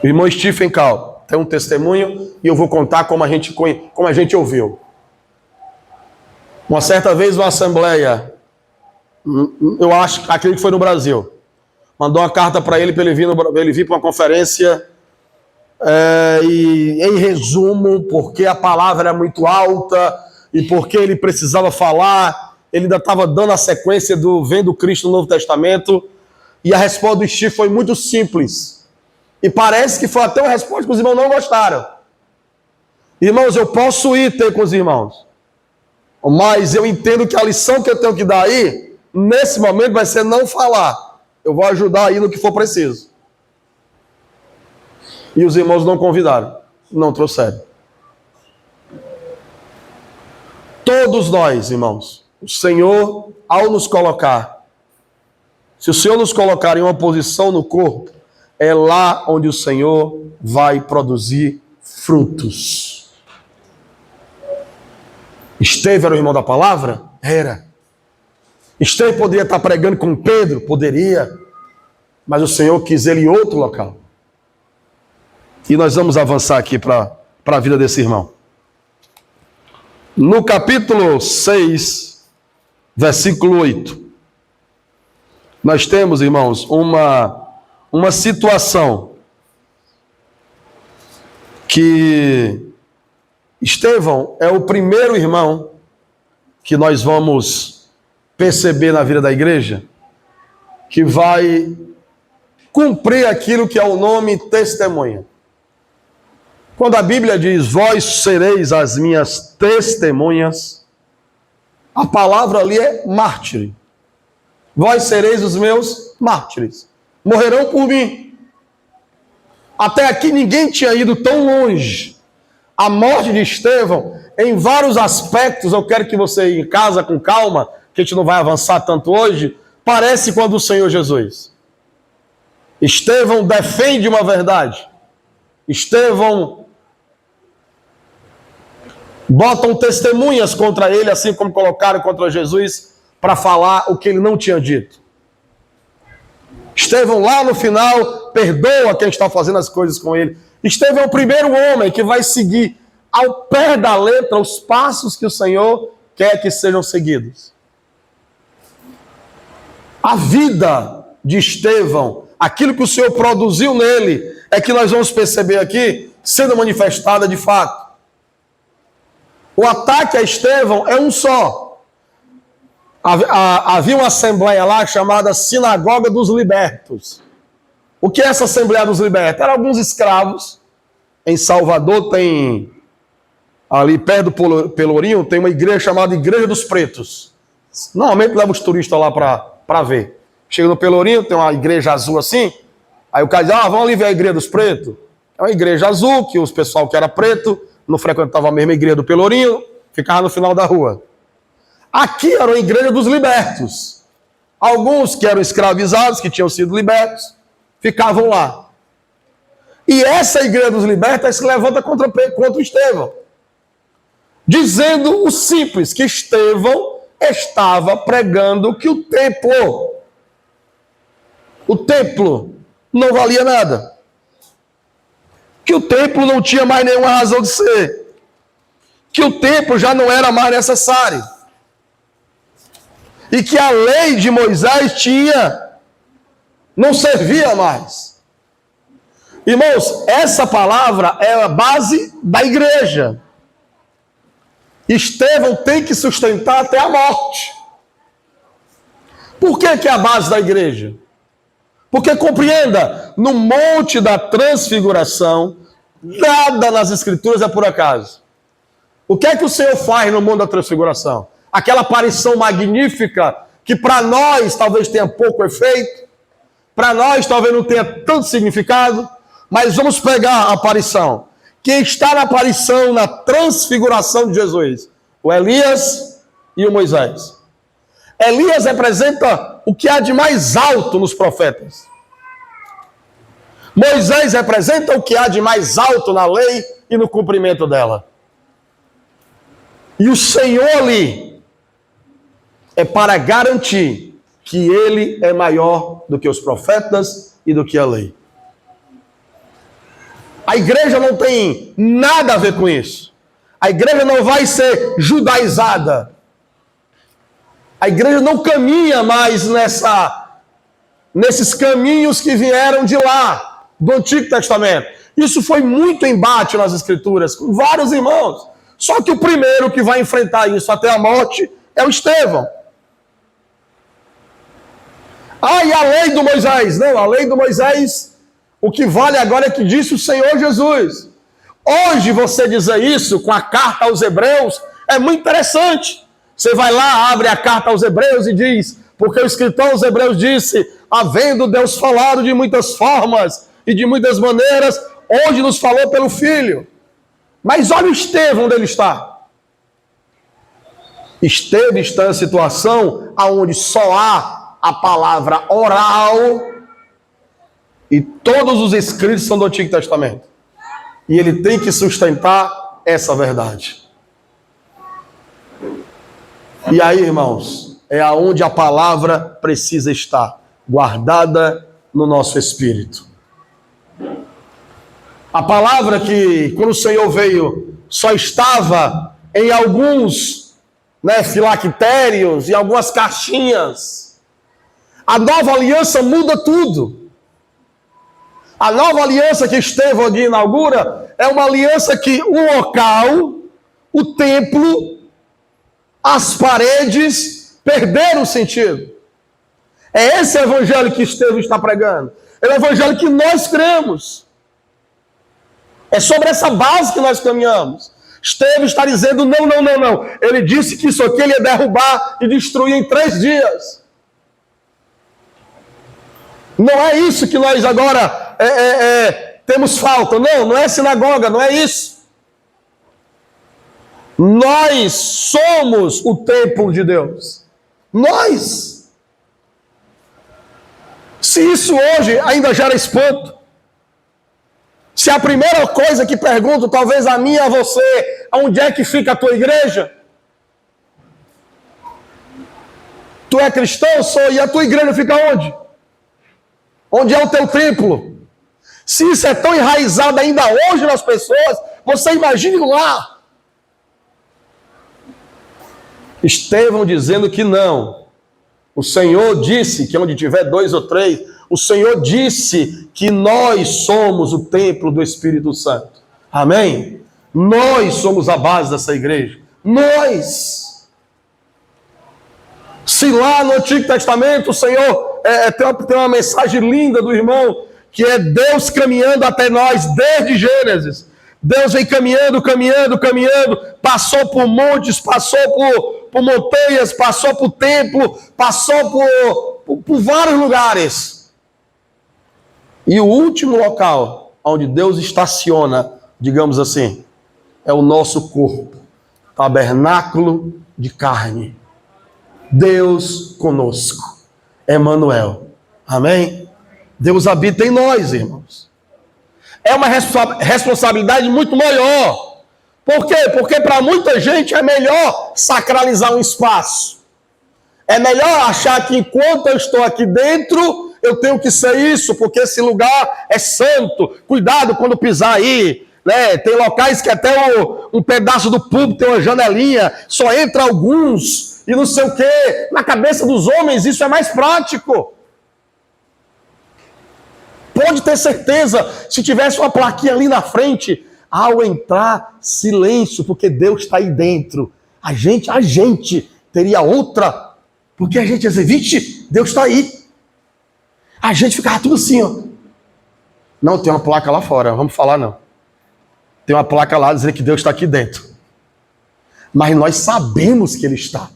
O irmão Stephen Cal tem um testemunho e eu vou contar como a gente ouviu. Uma certa vez, numa assembleia Eu acredito que foi no Brasil. Mandou uma carta para ele ele vir para uma conferência. E em resumo, porque a palavra era muito alta e porque ele precisava falar, ele ainda estava dando a sequência do Vendo Cristo no Novo Testamento. E a resposta do Steve foi muito simples. E parece que foi até uma resposta que os irmãos não gostaram. Irmãos, eu posso ir ter com os irmãos, mas eu entendo que a lição que eu tenho que dar aí, nesse momento, vai ser não falar. Eu vou ajudar aí no que for preciso. E os irmãos não convidaram, não trouxeram. Todos nós, irmãos, o Senhor, ao nos colocar, se o Senhor nos colocar em uma posição no corpo, é lá onde o Senhor vai produzir frutos. Estevão era o irmão da palavra? Era. Estevão poderia estar pregando com Pedro? Poderia. Mas o Senhor quis ele em outro local. E nós vamos avançar aqui para a vida desse irmão. No capítulo 6, versículo 8, nós temos, irmãos, uma situação que Estevão é o primeiro irmão que nós vamos perceber na vida da igreja, que vai cumprir aquilo que é o nome testemunha. Quando a Bíblia diz, vós sereis as minhas testemunhas, a palavra ali é mártir. Vós sereis os meus mártires. Morrerão por mim. Até aqui ninguém tinha ido tão longe. A morte de Estevão, em vários aspectos, eu quero que você em casa com calma, que a gente não vai avançar tanto hoje, parece com a do Senhor Jesus. Estevão defende uma verdade. Estevão botam testemunhas contra ele, assim como colocaram contra Jesus, para falar o que ele não tinha dito. Estevão lá no final perdoa quem está fazendo as coisas com ele. Estevão é o primeiro homem que vai seguir ao pé da letra os passos que o Senhor quer que sejam seguidos. A vida de Estevão, aquilo que o Senhor produziu nele, é que nós vamos perceber aqui, sendo manifestada de fato. O ataque a Estevão é um só. Havia uma assembleia lá chamada Sinagoga dos Libertos. O que é essa Assembleia dos Libertos? Eram alguns escravos. Em Salvador tem, ali perto do Pelourinho, tem uma igreja chamada Igreja dos Pretos. Normalmente leva os turistas lá para ver. Chega no Pelourinho, tem uma igreja azul assim. Aí o cara diz, vamos ali ver a Igreja dos Pretos. É uma igreja azul, que os pessoal que era preto não frequentava a mesma igreja do Pelourinho, ficava no final da rua. Aqui era a Igreja dos Libertos. Alguns que eram escravizados, que tinham sido libertos, ficavam lá. E essa Igreja dos Libertos se levanta contra Estevão, dizendo o simples, que Estevão estava pregando que o templo não valia nada. Que o templo não tinha mais nenhuma razão de ser. Que o templo já não era mais necessário. E que a lei de Moisés não servia mais. Irmãos, essa palavra é a base da igreja. Estevão tem que sustentar até a morte. Por que é a base da igreja? Porque compreenda, no Monte da Transfiguração, nada nas Escrituras é por acaso. O que é que o Senhor faz no Monte da Transfiguração? Aquela aparição magnífica que para nós talvez tenha pouco efeito, para nós talvez não tenha tanto significado, mas vamos pegar a aparição. Quem está na aparição, na transfiguração de Jesus? O Elias e o Moisés. Elias representa o que há de mais alto nos profetas. Moisés representa o que há de mais alto na lei e no cumprimento dela. E o Senhor ali é para garantir que ele é maior do que os profetas e do que a lei. A igreja não tem nada a ver com isso. A igreja não vai ser judaizada. A igreja não caminha mais nesses caminhos que vieram de lá, do Antigo Testamento. Isso foi muito embate nas Escrituras, com vários irmãos. Só que o primeiro que vai enfrentar isso até a morte é o Estevão. E a lei do Moisés? Não, a lei do Moisés, o que vale agora é que disse o Senhor Jesus. Hoje você dizer isso com a carta aos Hebreus é muito interessante. Você vai lá, abre a carta aos Hebreus e diz, porque o escritor aos Hebreus disse, havendo Deus falado de muitas formas e de muitas maneiras, hoje nos falou pelo Filho. Mas olha o Estevão onde ele está. Estevão está em situação onde só há a palavra oral e todos os escritos são do Antigo Testamento. E ele tem que sustentar essa verdade. E aí, irmãos, é aonde a palavra precisa estar, guardada no nosso espírito. A palavra que, quando o Senhor veio, só estava em alguns filactérios, em algumas caixinhas. A nova aliança muda tudo. A nova aliança que Estevão aqui inaugura é uma aliança que o local, o templo, as paredes perderam o sentido. É esse evangelho que Estevão está pregando. É o evangelho que nós cremos. É sobre essa base que nós caminhamos. Estevão está dizendo, não. Ele disse que isso aqui ele ia derrubar e destruir em 3 dias. Não é isso que nós agora temos falta. Não é sinagoga, não é isso. Nós somos o templo de Deus. Nós. Se isso hoje ainda gera espanto, se a primeira coisa que pergunto, talvez a mim e a você, onde é que fica a tua igreja? Tu é cristão? Sou. E a tua igreja fica onde? Onde é o teu templo? Se isso é tão enraizado ainda hoje nas pessoas, você imagine lá. Estevão dizendo que não. O Senhor disse que onde tiver 2 ou 3, o Senhor disse que nós somos o templo do Espírito Santo. Amém? Nós somos a base dessa igreja. Nós. Se lá no Antigo Testamento o Senhor tem uma mensagem linda do irmão, que é Deus caminhando até nós desde Gênesis. Deus vem caminhando, passou por montes, passou por montanhas, passou por templo, passou por vários lugares. E o último local onde Deus estaciona, digamos assim, é o nosso corpo, tabernáculo de carne. Deus conosco, Emanuel. Amém? Deus habita em nós, irmãos. É uma responsabilidade muito maior. Por quê? Porque para muita gente é melhor sacralizar um espaço. É melhor achar que enquanto eu estou aqui dentro, eu tenho que ser isso, porque esse lugar é santo. Cuidado quando pisar aí. Tem locais que até um pedaço do púlpito tem uma janelinha, só entra alguns e não sei o quê. Na cabeça dos homens isso é mais prático. Pode ter certeza, se tivesse uma plaquinha ali na frente, ao entrar, silêncio, porque Deus está aí dentro. A gente teria outra, porque a gente ia dizer, vixe, Deus está aí. A gente ficava tudo assim, ó. Não, tem uma placa lá fora, vamos falar não. Tem uma placa lá dizendo que Deus está aqui dentro. Mas nós sabemos que Ele está.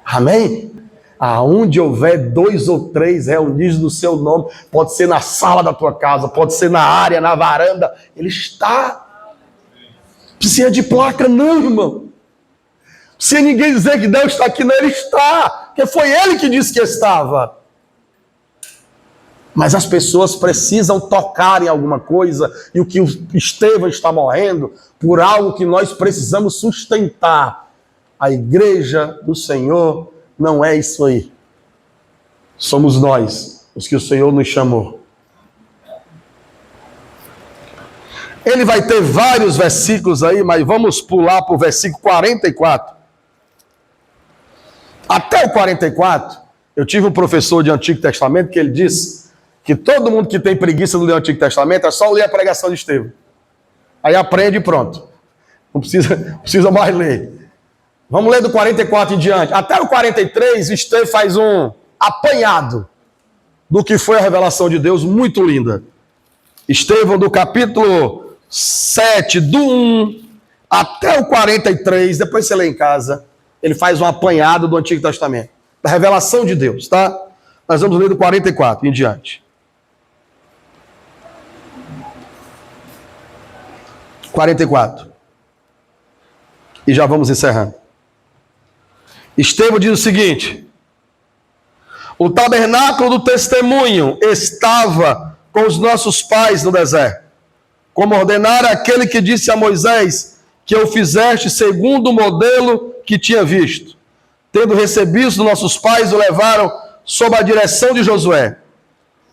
Amém? Aonde houver 2 ou 3 reunidos no seu nome, pode ser na sala da tua casa, pode ser na área, na varanda, Ele está. Precisa de placa não, irmão. Se ninguém dizer que Deus está aqui, não, Ele está. Porque foi Ele que disse que estava. Mas as pessoas precisam tocar em alguma coisa, e o que o Estevão está morrendo, por algo que nós precisamos sustentar. A igreja do Senhor não é isso aí. Somos nós, os que o Senhor nos chamou. Ele vai ter vários versículos aí, mas vamos pular para o versículo 44. Até o 44, eu tive um professor de Antigo Testamento que ele disse que todo mundo que tem preguiça de ler o Antigo Testamento é só ler a pregação de Estevão. Aí aprende e pronto. Não precisa mais ler. Vamos ler do 44 em diante. Até o 43, Estevão faz um apanhado do que foi a revelação de Deus, muito linda. Estevão, do capítulo 7, do 1 até o 43, depois você lê em casa, ele faz um apanhado do Antigo Testamento, da revelação de Deus, tá? Nós vamos ler do 44 em diante. 44. E já vamos encerrando. Estevão diz o seguinte: o tabernáculo do testemunho estava com os nossos pais no deserto, como ordenara aquele que disse a Moisés que eu fizeste segundo o modelo que tinha visto. Tendo recebido os nossos pais, o levaram sob a direção de Josué.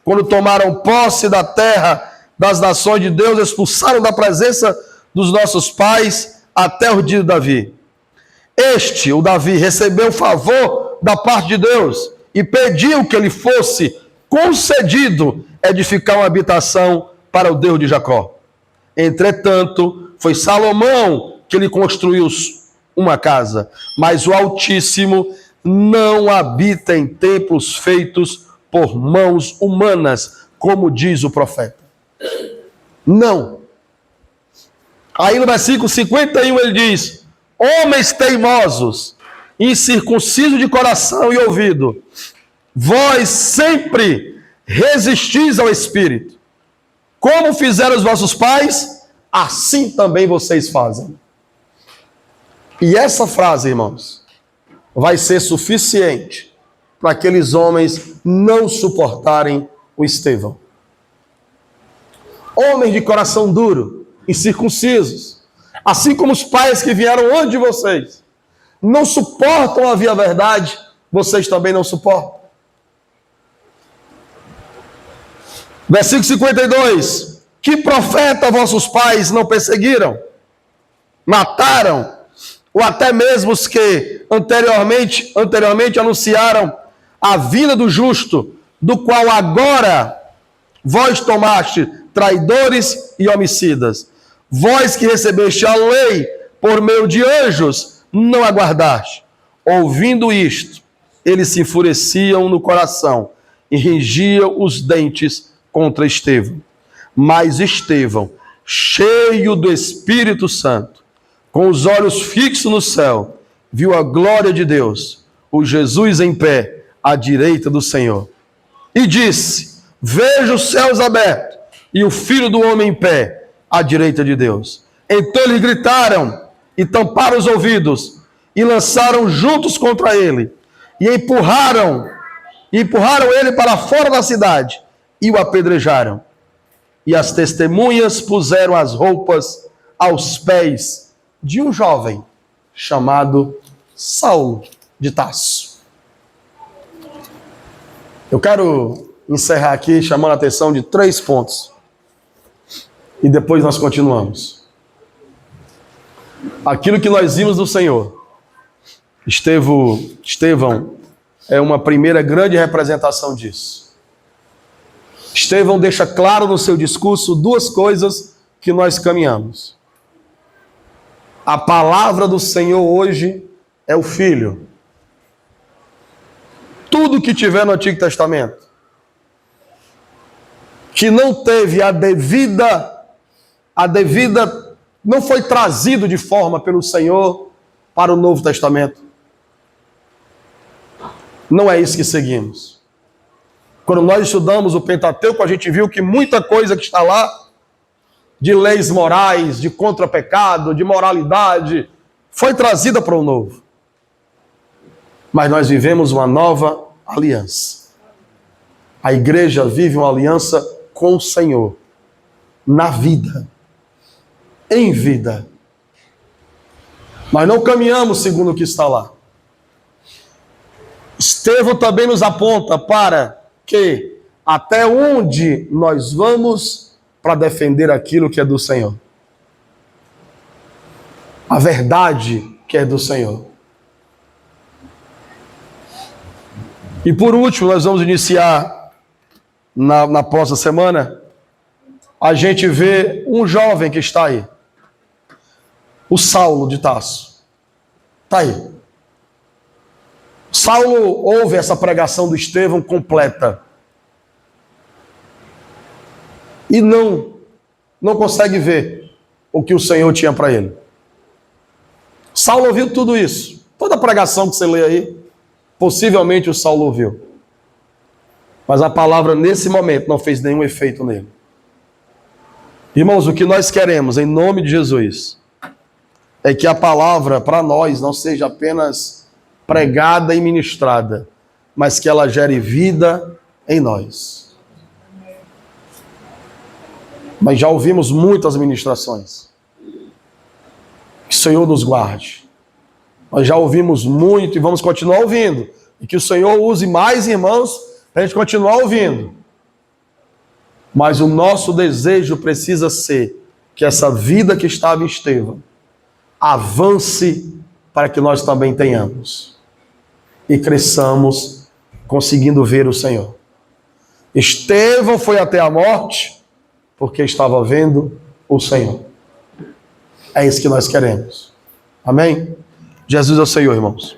Quando tomaram posse da terra das nações de Deus, expulsaram da presença dos nossos pais até o dia de Davi. Este, o Davi, recebeu favor da parte de Deus e pediu que lhe fosse concedido edificar uma habitação para o Deus de Jacó. Entretanto, foi Salomão que lhe construiu uma casa, mas o Altíssimo não habita em templos feitos por mãos humanas, como diz o profeta. Não. Aí no versículo 51 ele diz: homens teimosos, incircuncisos de coração e ouvido, vós sempre resistis ao Espírito. Como fizeram os vossos pais, assim também vocês fazem. E essa frase, irmãos, vai ser suficiente para aqueles homens não suportarem o Estevão. Homens de coração duro, incircuncisos, assim como os pais que vieram antes de vocês, não suportam ouvir a verdade, vocês também não suportam. Versículo 52. Que profeta vossos pais não perseguiram? Mataram? Ou até mesmo os que anteriormente anunciaram a vinda do justo, do qual agora vós tomaste traidores e homicidas. Vós que recebeste a lei por meio de anjos, não aguardaste. Ouvindo isto, eles se enfureciam no coração e rangiam os dentes contra Estevão. Mas Estevão, cheio do Espírito Santo, com os olhos fixos no céu, viu a glória de Deus, o Jesus em pé, à direita do Senhor. E disse: vejo os céus abertos e o Filho do Homem em pé, à direita de Deus. Então eles gritaram e tamparam os ouvidos e lançaram juntos contra ele e empurraram ele para fora da cidade e o apedrejaram. E as testemunhas puseram as roupas aos pés de um jovem chamado Saulo de Tarso. Eu quero encerrar aqui chamando a atenção de 3 pontos. E depois nós continuamos. Aquilo que nós vimos do Senhor. Estevão é uma primeira grande representação disso. Estevão deixa claro no seu discurso 2 coisas que nós caminhamos. A palavra do Senhor hoje é o Filho. Tudo que tiver no Antigo Testamento que não teve a devida, não foi trazido de forma pelo Senhor para o Novo Testamento. Não é isso que seguimos. Quando nós estudamos o Pentateuco, a gente viu que muita coisa que está lá, de leis morais, de contra-pecado, de moralidade, foi trazida para o Novo. Mas nós vivemos uma nova aliança. A igreja vive uma aliança com o Senhor, na vida, em vida. Mas não caminhamos segundo o que está lá. Estevão também nos aponta para que até onde nós vamos para defender aquilo que é do Senhor. A verdade que é do Senhor. E por último, nós vamos iniciar na próxima semana, a gente vê um jovem que está aí. O Saulo de Tarso. Está aí. Saulo ouve essa pregação do Estevão completa. E não consegue ver o que o Senhor tinha para ele. Saulo ouviu tudo isso. Toda a pregação que você lê aí, possivelmente o Saulo ouviu. Mas a palavra nesse momento não fez nenhum efeito nele. Irmãos, o que nós queremos, em nome de Jesus, é que a palavra para nós não seja apenas pregada e ministrada, mas que ela gere vida em nós. Mas já ouvimos muitas ministrações. Que o Senhor nos guarde. Nós já ouvimos muito e vamos continuar ouvindo. E que o Senhor use mais irmãos para a gente continuar ouvindo. Mas o nosso desejo precisa ser que essa vida que estava em Estevão avance para que nós também tenhamos. E cresçamos conseguindo ver o Senhor. Estevão foi até a morte porque estava vendo o Senhor. É isso que nós queremos. Amém? Jesus é o Senhor, irmãos.